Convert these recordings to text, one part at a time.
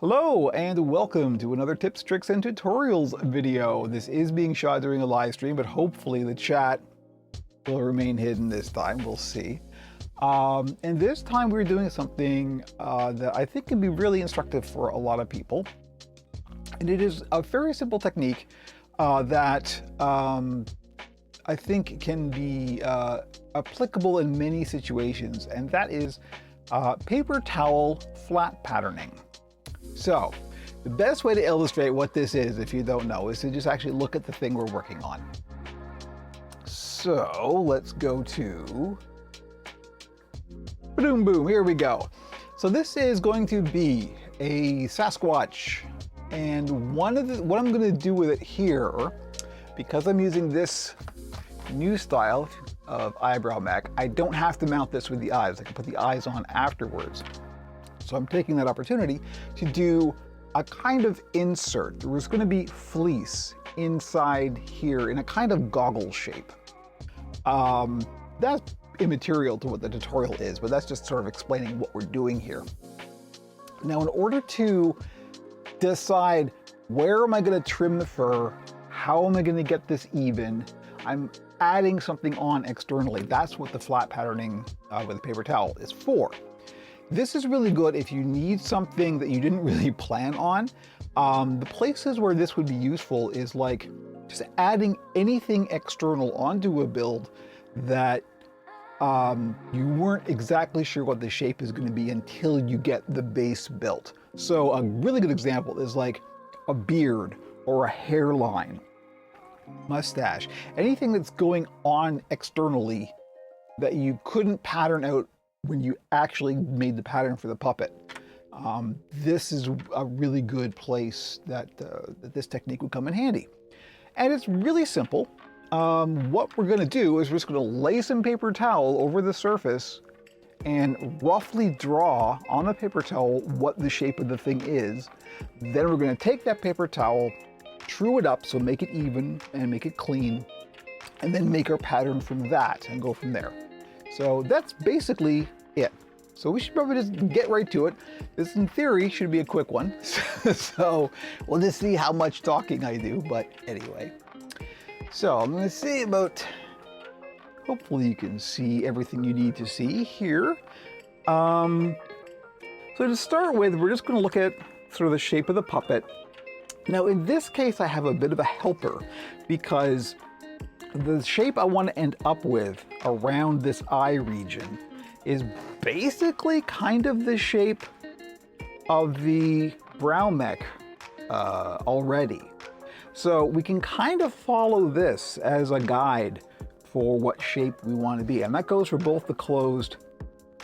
Hello and welcome to another tips, tricks, and tutorials video. This is being shot during a live stream, but hopefully the chat will remain hidden this time. We'll see. And this time we're doing something that I think can be really instructive for a lot of people. And it is a very simple technique that I think can be applicable in many situations, and that is paper towel flat patterning. So the best way to illustrate what this is, if you don't know, is to just actually look at the thing we're working on. So let's go to, boom, boom, here we go. So this is going to be a Sasquatch. And what I'm going to do with it here, because I'm using this new style of eyebrow mech, I don't have to mount this with the eyes. I can put the eyes on afterwards. So I'm taking that opportunity to do a kind of insert. There's going to be fleece inside here in a kind of goggle shape. That's immaterial to what the tutorial is, but that's just sort of explaining what we're doing here. Now, in order to decide where am I going to trim the fur, how am I going to get this even, I'm adding something on externally. That's what the flat patterning with a paper towel is for. This is really good if you need something that you didn't really plan on. The places where this would be useful is like just adding anything external onto a build that you weren't exactly sure what the shape is going to be until you get the base built. So a really good example is like a beard or a hairline, mustache, anything that's going on externally that you couldn't pattern out when you actually made the pattern for the puppet. This is a really good place that this technique would come in handy. And it's really simple. What we're going to do is we're just going to lay some paper towel over the surface and roughly draw on a paper towel what the shape of the thing is. Then we're going to take that paper towel, true it up, so make it even and make it clean, and then make our pattern from that and go from there. So that's basically it. So we should probably just get right to it. This, in theory, should be a quick one. So we'll just see how much talking I do, but anyway. So I'm going to see about, hopefully you can see everything you need to see here. So to start with, we're just going to look at sort of the shape of the puppet. Now in this case, I have a bit of a helper because the shape I want to end up with around this eye region is basically kind of the shape of the brow mech already. So we can kind of follow this as a guide for what shape we want to be. And that goes for both the closed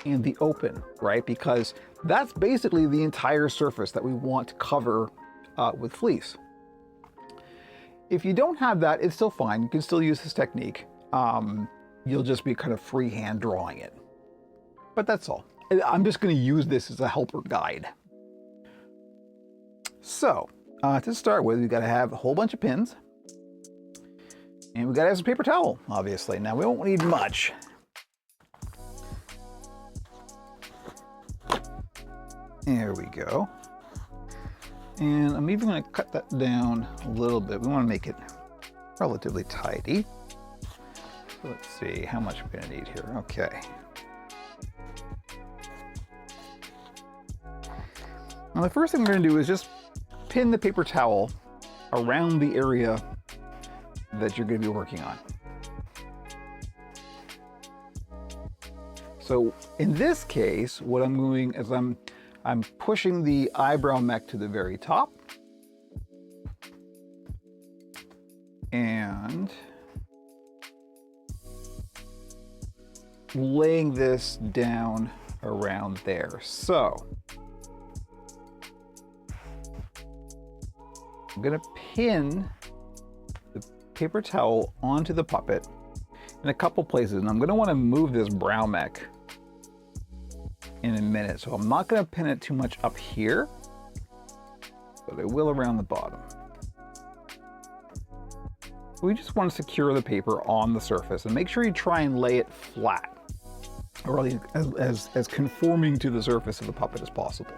and the open, right? Because that's basically the entire surface that we want to cover with fleece. If you don't have that, it's still fine. You can still use this technique. You'll just be kind of freehand drawing it. But that's all. I'm just going to use this as a helper guide. So, to start with, we've got to have a whole bunch of pins. And we've got to have some paper towel, obviously. Now, we won't need much. There we go. And I'm even going to cut that down a little bit. We want to make it relatively tidy. So let's see how much we're going to need here. Okay. Now the first thing we're going to do is just pin the paper towel around the area that you're going to be working on. So in this case, what I'm doing is I'm pushing the eyebrow mech to the very top and laying this down around there. So I'm going to pin the paper towel onto the puppet in a couple places, and I'm going to want to move this brow mech in a minute, so I'm not going to pin it too much up here, but I will around the bottom. We just want to secure the paper on the surface, and make sure you try and lay it flat, or as conforming to the surface of the puppet as possible.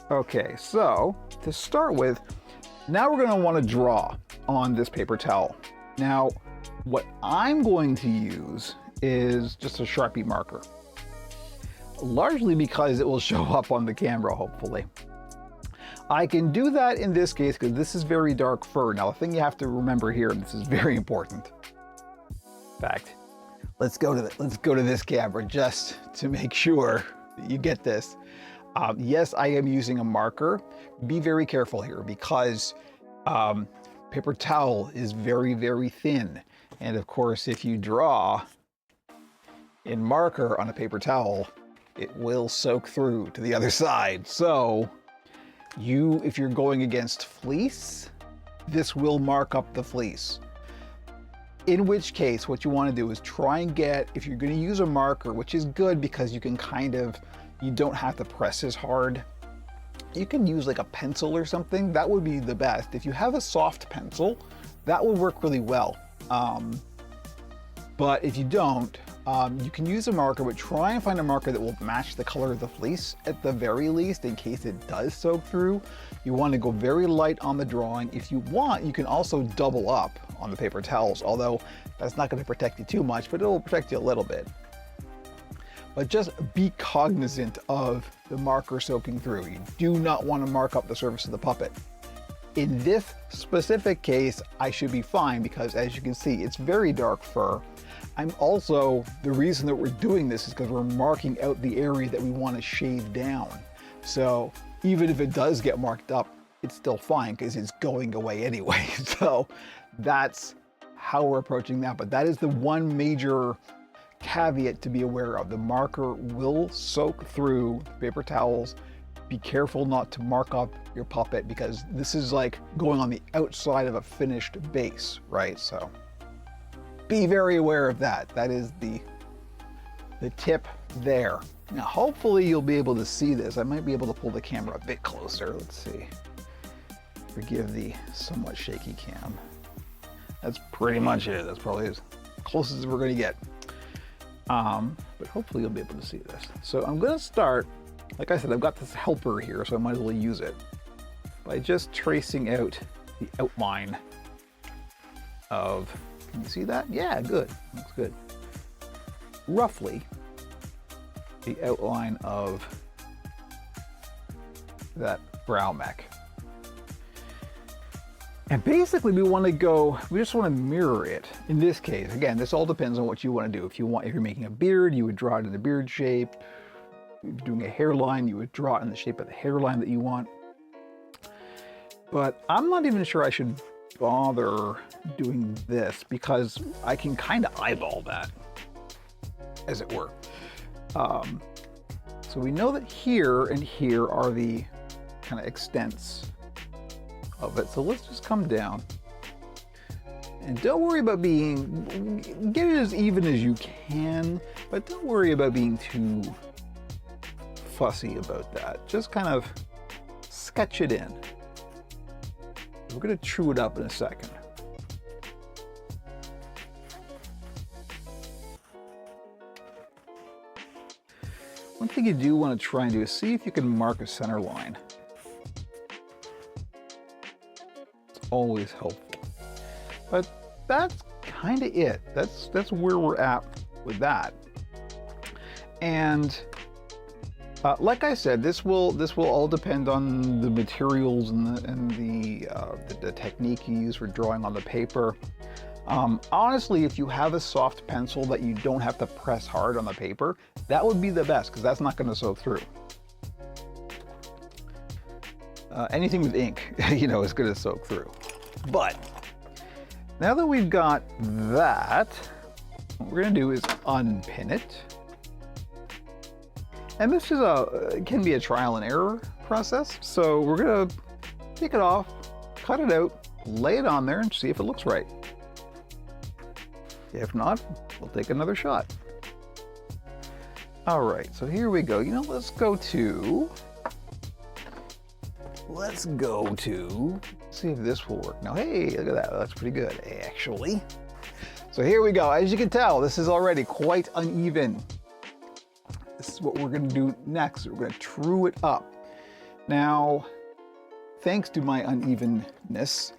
Okay, so to start with, now we're going to want to draw on this paper towel. Now, what I'm going to use is just a Sharpie marker, largely because it will show up on the camera, hopefully. I can do that in this case because this is very dark fur. Now, the thing you have to remember here, and this is very important. In fact, let's go to this camera just to make sure that you get this. Yes, I am using a marker. Be very careful here because paper towel is very, very thin. And of course, if you draw in marker on a paper towel, it will soak through to the other side. So if you're going against fleece, this will mark up the fleece. In which case, what you want to do is try and get, if you're going to use a marker, which is good because you can you don't have to press as hard. You can use like a pencil or something. That would be the best. If you have a soft pencil, that would work really well. But if you don't, you can use a marker, but try and find a marker that will match the color of the fleece at the very least, in case it does soak through. You want to go very light on the drawing. If you want, you can also double up on the paper towels, although that's not going to protect you too much, but it will protect you a little bit. But just be cognizant of the marker soaking through. You do not want to mark up the surface of the puppet. In this specific case, I should be fine because, as you can see, it's very dark fur. The reason that we're doing this is because we're marking out the area that we want to shave down. So even if it does get marked up, it's still fine because it's going away anyway. So that's how we're approaching that. But that is the one major caveat to be aware of. The marker will soak through paper towels. Be careful not to mark up your puppet because this is like going on the outside of a finished base, right? So be very aware of that. That is the tip there. Now, hopefully you'll be able to see this. I might be able to pull the camera a bit closer. Let's see. Forgive the somewhat shaky cam. That's pretty much it. That's probably as close as we're going to get. But hopefully you'll be able to see this. So I'm going to start, like I said, I've got this helper here, so I might as well use it, by just tracing out the outline of, can you see that? Yeah, good. Looks good. Roughly the outline of that brow mech. And basically we just want to mirror it. In this case, again, this all depends on what you want to do. If you're making a beard, you would draw it in the beard shape. If you're doing a hairline, you would draw it in the shape of the hairline that you want. But I'm not even sure I should bother doing this because I can kind of eyeball that, as it were. So we know that here and here are the kind of extents of it. So let's just come down. And don't worry about get it as even as you can, but don't worry about being too fussy about that. Just kind of sketch it in. We're going to true it up in a second. One thing you do want to try and do is see if you can mark a center line. It's always helpful. But that's kind of it. That's where we're at with that. And like I said, this will all depend on the materials and the technique you use for drawing on the paper. Honestly, if you have a soft pencil that you don't have to press hard on the paper, that would be the best because that's not going to soak through. Anything with ink, is going to soak through. But now that we've got that, what we're going to do is unpin it. And this is can be a trial and error process. So we're going to take it off, cut it out, lay it on there and see if it looks right. If not, we'll take another shot. All right, so here we go. Let's go to, see if this will work. Now, hey, look at that. That's pretty good, actually. So here we go. As you can tell, this is already quite uneven. This is what we're going to do next. We're going to true it up. Now, thanks to my unevenness,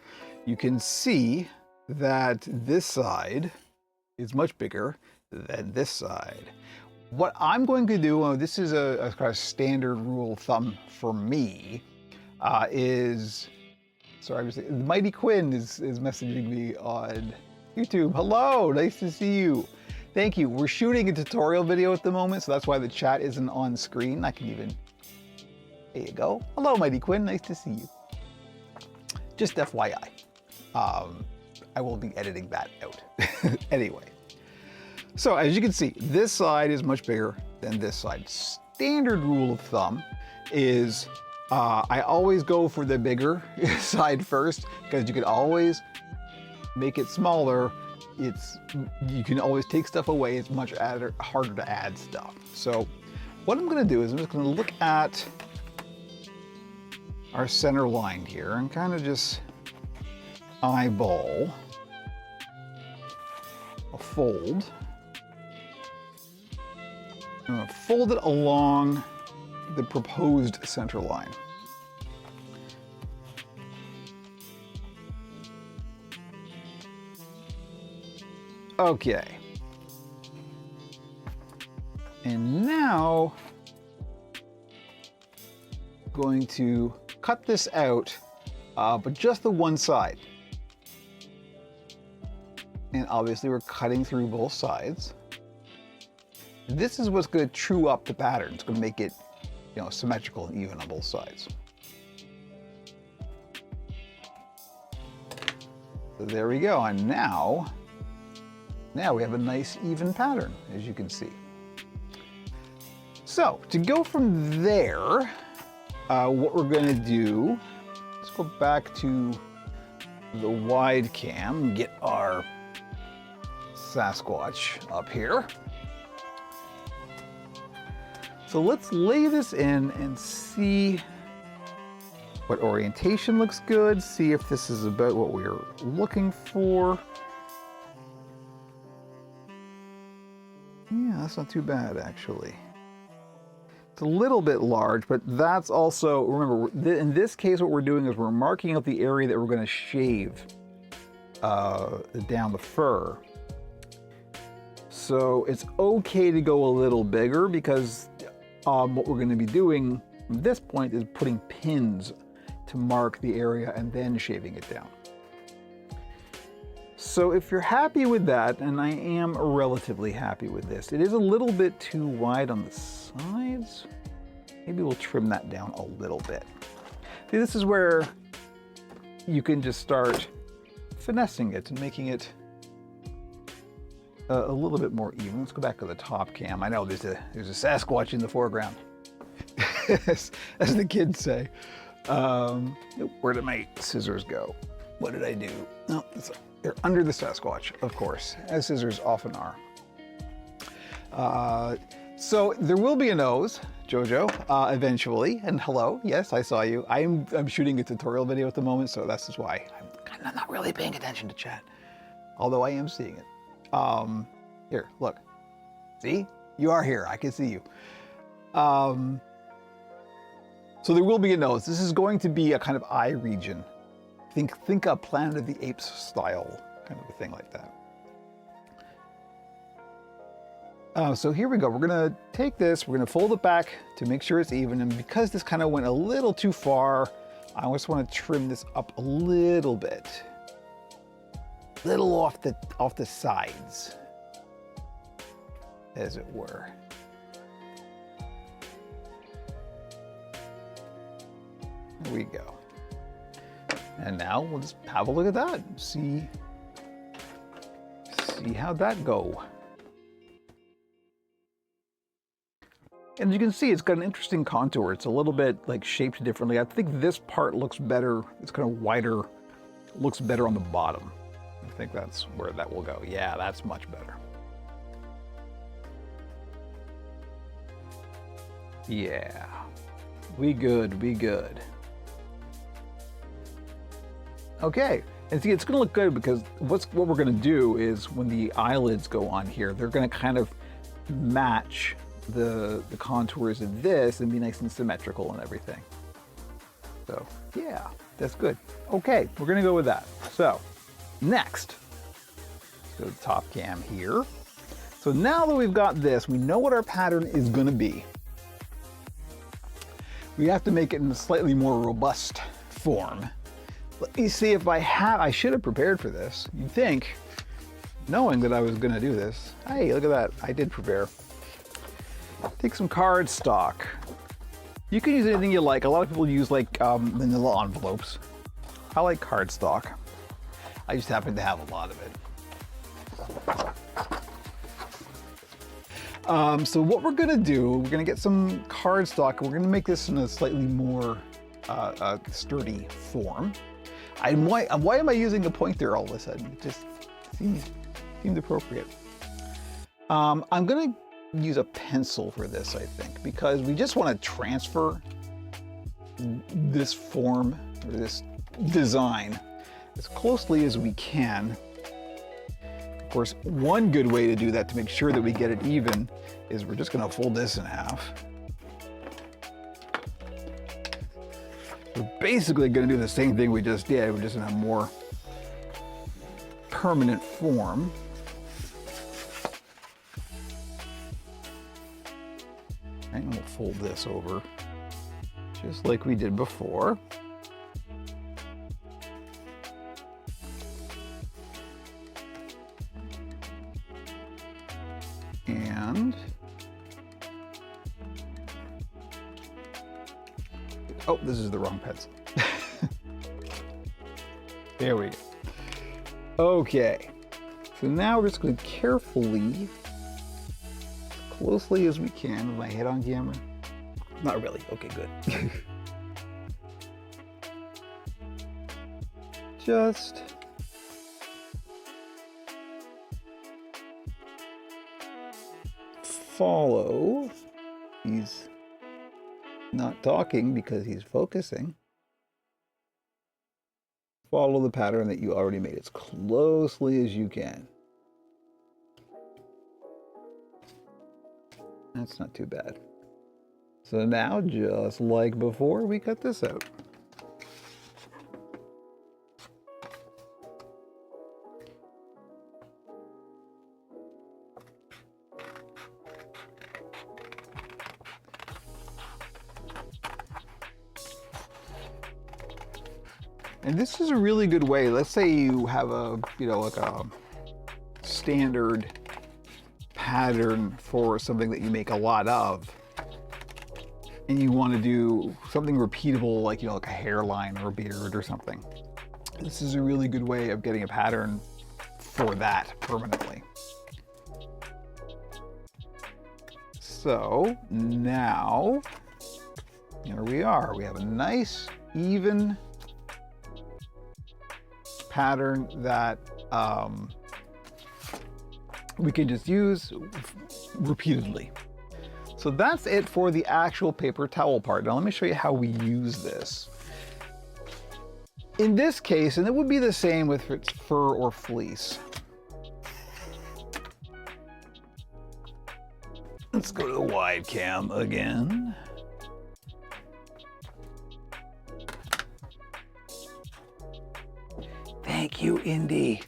you can see that this side is much bigger than this side. What I'm going to do, this is a kind of standard rule of thumb for me, is, sorry, Mighty Quinn is messaging me on YouTube. Hello, nice to see you. Thank you. We're shooting a tutorial video at the moment, so that's why the chat isn't on screen. I can even, there you go. Hello, Mighty Quinn, nice to see you. Just FYI. I will be editing that out. Anyway. So as you can see, this side is much bigger than this side. Standard rule of thumb is I always go for the bigger side first, because you can always make it smaller. You can always take stuff away. It's much harder to add stuff. So what I'm gonna do is I'm just gonna look at our center line here and kind of just eyeball a fold. I'm going to fold it along the proposed center line. Okay. And now, I'm going to cut this out, but just the one side. And obviously we're cutting through both sides. This is what's going to true up the pattern. It's going to make it, symmetrical and even on both sides. So there we go. And now we have a nice even pattern, as you can see. So to go from there, what we're going to do, let's go back to the wide cam and get our Sasquatch up here. So let's lay this in and see what orientation looks good, see if this is about what we're looking for. Yeah, that's not too bad, actually. It's a little bit large, but that's also, remember, in this case, what we're doing is we're marking out the area that we're going to shave down the fur. So it's okay to go a little bigger, because what we're going to be doing from this point is putting pins to mark the area and then shaving it down. So if you're happy with that, and I am relatively happy with this, it is a little bit too wide on the sides. Maybe we'll trim that down a little bit. See, this is where you can just start finessing it and making it a little bit more even. Let's go back to the top cam. I know there's a Sasquatch in the foreground, as the kids say. Where did my scissors go? What did I do? No, they're under the Sasquatch, of course, as scissors often are. So there will be a nose, Jojo, eventually. And hello, yes, I saw you. I'm shooting a tutorial video at the moment, so that's just why I'm kind of not really paying attention to chat, although I am seeing it. Here, look. See? You are here. I can see you. So there will be a nose. This is going to be a kind of eye region. Think a Planet of the Apes style kind of a thing like that. So here we go. We're going to take this, we're going to fold it back to make sure it's even. And because this kind of went a little too far, I just want to trim this up a little bit. Little off the sides, as it were. There we go. And now we'll just have a look at that. See how'd that go. And you can see it's got an interesting contour. It's a little bit like shaped differently. I think this part looks better. It's kind of wider, looks better on the bottom. I think that's where that will go. Yeah, that's much better. Yeah, we good, we good. Okay, and see, it's gonna look good because what we're gonna do is when the eyelids go on here, they're gonna kind of match the contours of this and be nice and symmetrical and everything. So yeah, that's good. Okay, we're gonna go with that. So next, let's go to the top cam here. So now that we've got this, we know what our pattern is gonna be. We have to make it in a slightly more robust form. Let me see if I should have prepared for this. You'd think, knowing that I was gonna do this. Hey, look at that, I did prepare. Take some cardstock. You can use anything you like. A lot of people use like manila envelopes. I like cardstock. I just happen to have a lot of it. So what we're gonna do, we're gonna get some cardstock. We're gonna make this in a slightly more sturdy form. Why am I using a pointer all of a sudden? It just seemed appropriate. I'm gonna use a pencil for this, I think, because we just want to transfer this form or this design as closely as we can. Of course, one good way to do that to make sure that we get it even is we're just going to fold this in half. We're basically going to do the same thing we just did, we're just in a more permanent form. And we'll fold this over just like we did before. And oh, this is the wrong pencil. There we go. Okay, so now we're just going to carefully, closely as we can, with my head on camera. Not really. Okay, good. Just follow. He's not talking because he's focusing. Follow the pattern that you already made as closely as you can. That's not too bad. So now, just like before, we cut this out. And this is a really good way. Let's say you have a, like a standard pattern for something that you make a lot of, and you want to do something repeatable, like, like a hairline or a beard or something. This is a really good way of getting a pattern for that permanently. So now, here we are. We have a nice, even pattern that we can just use repeatedly. So that's it for the actual paper towel part. Now let me show you how we use this. In this case, and it would be the same with it's fur or fleece. Let's go to the wide cam again. Thank you, Indy.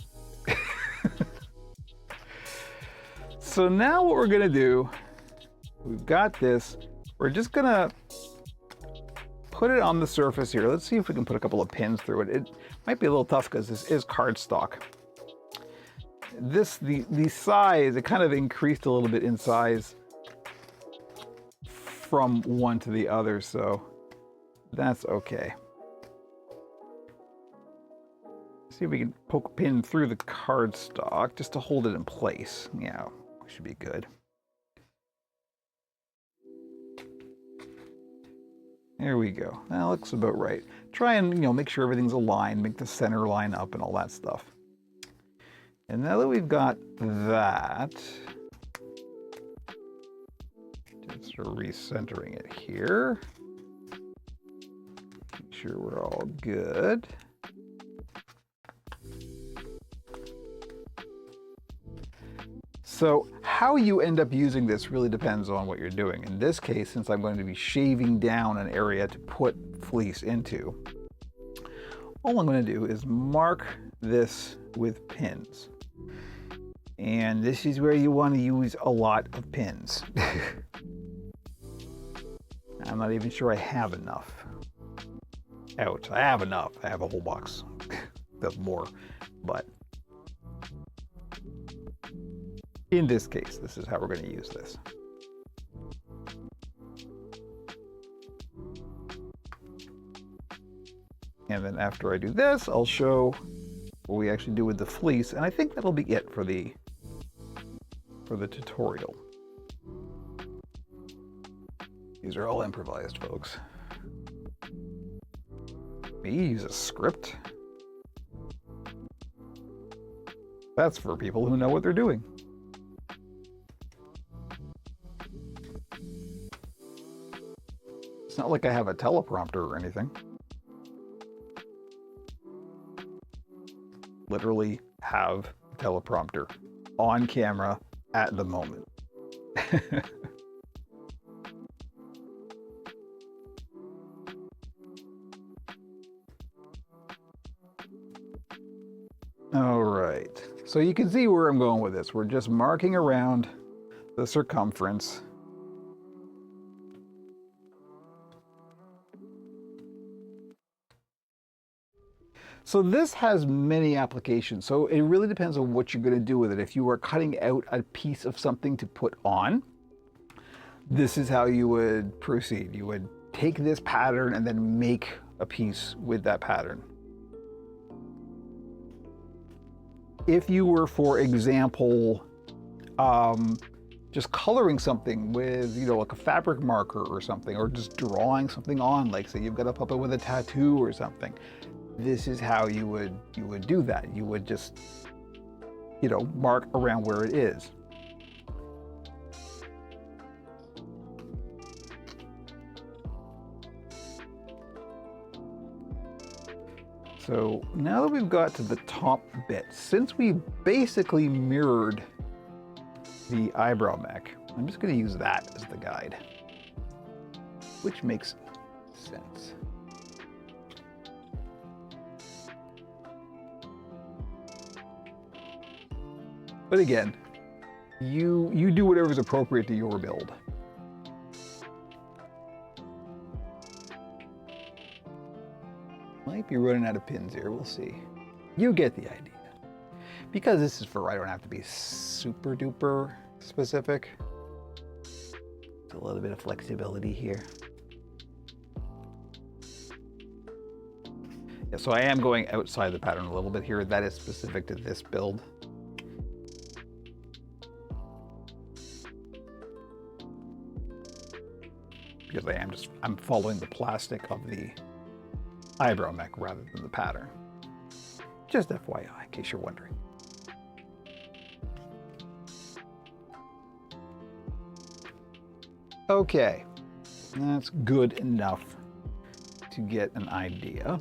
So now what we're gonna do, we've got this, we're just gonna put it on the surface here. Let's see if we can put a couple of pins through it. It might be a little tough because this is cardstock. The size, it kind of increased a little bit in size from one to the other, so that's okay. See if we can poke a pin through the cardstock just to hold it in place. Yeah, should be good. There we go. That looks about right. Try and, make sure everything's aligned, make the center line up and all that stuff. And now that we've got that, just sort of recentering it here. Make sure we're all good. So how you end up using this really depends on what you're doing. In this case, since I'm going to be shaving down an area to put fleece into, all I'm going to do is mark this with pins. And this is where you want to use a lot of pins. I'm not even sure I have enough. Ouch, I have enough. I have a whole box. There's more, but in this case, this is how we're going to use this. And then after I do this, I'll show what we actually do with the fleece, and I think that'll be it for the tutorial. These are all improvised, folks. Me use a script. That's for people who know what they're doing. It's not like I have a teleprompter or anything. Literally have a teleprompter on camera at the moment. All right, so you can see where I'm going with this. We're just marking around the circumference. So this has many applications, so it really depends on what you're going to do with it. If you are cutting out a piece of something to put on, this is how you would proceed. You would take this pattern and then make a piece with that pattern. If you were, for example, just coloring something with, like a fabric marker or something, or just drawing something on, like say you've got a puppet with a tattoo or something, this is how you would do that. You would just, mark around where it is. So now that we've got to the top bit, since we basically mirrored the eyebrow mech, I'm just going to use that as the guide, which makes sense. But again, you do whatever is appropriate to your build. Might be running out of pins here, we'll see. You get the idea. Because this is fur, I don't have to be super duper specific. There's a little bit of flexibility here. Yeah, so I am going outside the pattern a little bit here. That is specific to this build. Because I'm following the plastic of the eyebrow mech rather than the pattern. Just FYI, in case you're wondering. Okay, that's good enough to get an idea.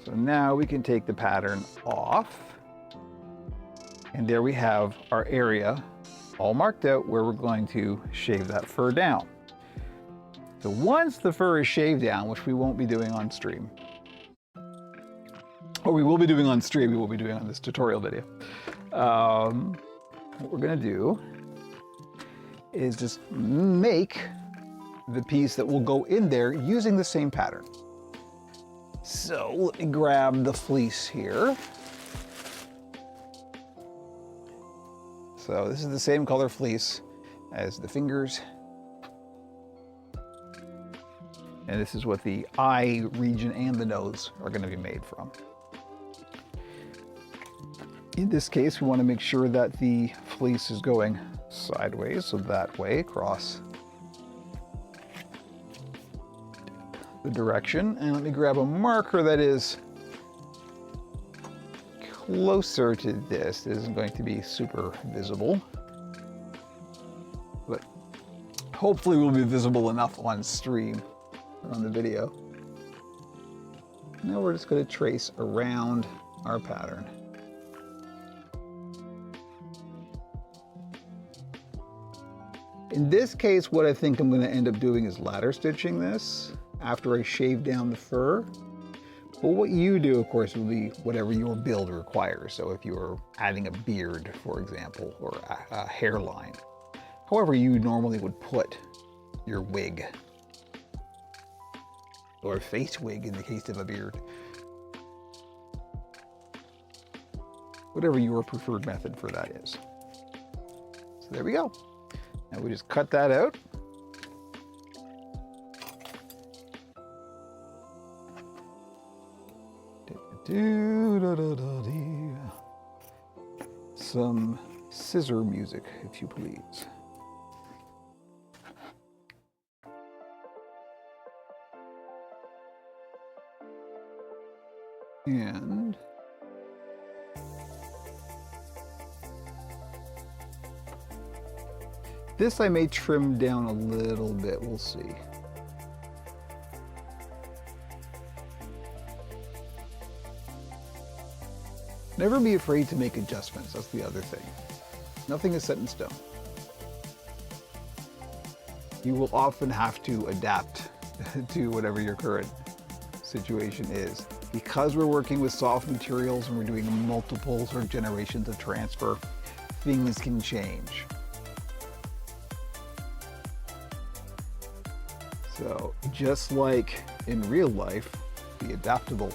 So now we can take the pattern off, and there we have our area all marked out where we're going to shave that fur down. So once the fur is shaved down, which we won't be doing on stream, or we will be doing on stream, we will be doing on this tutorial video. What we're gonna do is just make the piece that will go in there using the same pattern. So let me grab the fleece here. So this is the same color fleece as the fingers. And this is what the eye region and the nose are going to be made from. In this case, we want to make sure that the fleece is going sideways, so that way across the direction. And let me grab a marker that is closer to this. It isn't going to be super visible, but hopefully will be visible enough on stream, on the video. Now we're just going to trace around our pattern. In this case, what I think I'm going to end up doing is ladder stitching this after I shave down the fur. But what you do, of course, will be whatever your build requires. So if you're adding a beard, for example, or a hairline, however you normally would put your wig, or a face wig in the case of a beard. Whatever your preferred method for that is. So there we go. Now we just cut that out. Some scissor music, if you please. And this I may trim down a little bit, we'll see. Never be afraid to make adjustments, that's the other thing. Nothing is set in stone. You will often have to adapt to whatever your current situation is. Because we're working with soft materials and we're doing multiple sort of generations of transfer, things can change. So just like in real life, be adaptable.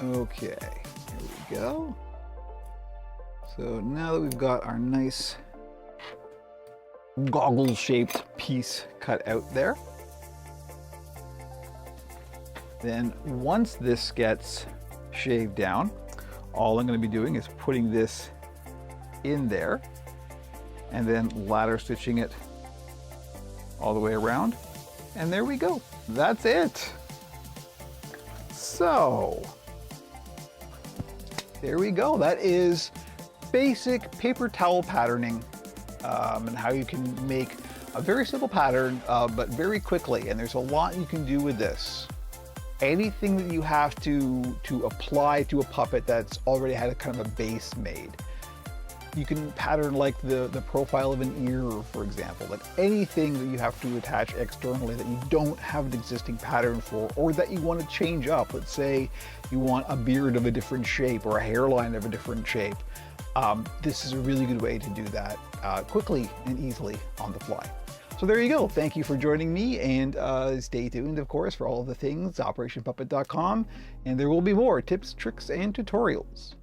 Okay, here we go. So now that we've got our nice goggle-shaped piece cut out there, then once this gets shaved down, all I'm going to be doing is putting this in there and then ladder stitching it all the way around. And there we go. That's it. So there we go. That is basic paper towel patterning and how you can make a very simple pattern, but very quickly. And there's a lot you can do with this. Anything that you have to apply to a puppet that's already had a kind of a base made. You can pattern like the profile of an ear, for example, like anything that you have to attach externally that you don't have an existing pattern for, or that you want to change up. Let's say you want a beard of a different shape or a hairline of a different shape. This is a really good way to do that quickly and easily on the fly. So there you go. Thank you for joining me, and stay tuned, of course, for all of the things, OperationPuppet.com, and there will be more tips, tricks, and tutorials.